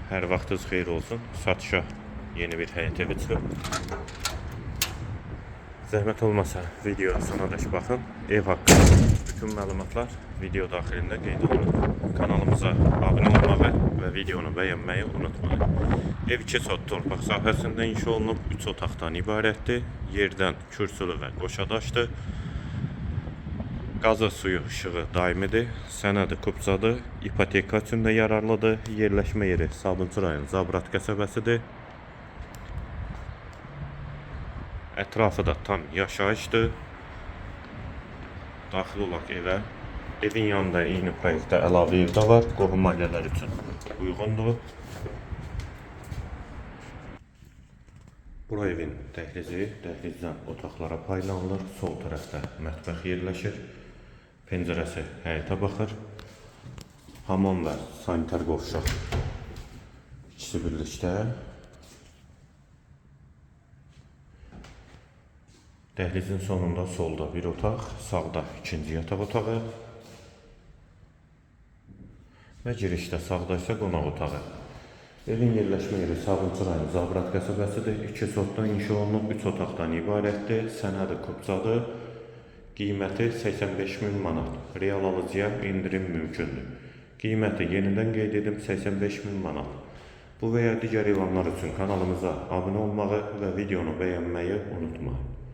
Hər vaxtınız xeyir olsun. Satışa yeni bir həyət evi çıxıb. Zəhmət olmasa videoya sonadək baxın. Ev haqqında bütün məlumatlar video daxilində qeyd olunur. Kanalımıza abunə olmağı və videonu bəyənməyi unutmayın. Ev 2 sot torpaq sahəsində inşa olunub, 3 otaqdan ibarətdir. Yerdən kürsülü və qoşadaşdır. Qazı, suyu, işığı daimidir. Sənədi kupçadır. İpoteka üçün də yararlıdır. Yerləşmə yeri Sabunçu rayon Zabrat qəsəbəsidir. Ətrafı da tam yaşayışdır. Daxil olaq evə. Evin yanında eyni proyektdə əlavə ev də var. Qohum ailələr üçün uyğundur. Bura evin dəhlizi, dəhlizdən otaqlara paylanılır. Sol tərəfdə mətbəx yerləşir. Pəncərəsi həyətə baxır. Hamam və sanitar qovşaq ikisi birlikdə. Dəhlizin sonunda solda bir otaq, sağda ikinci yataq otağı və girişdə sağda isə qonaq otağı. Evin yerləşmə yeri Sabunçu rayon Zabrat qəsəbəsidir. 2 sotdan inşa olunub, 3 otaqdan ibarətdir. Sənədi kupçadır. Qiyməti 85.000 manat. Real alıcıya indirim mümkündür. Qiyməti yenidən qeyd edim 85.000 manat. Bu və ya digər elanlar üçün kanalımıza abunə olmağı və videonu bəyənməyi unutmayın.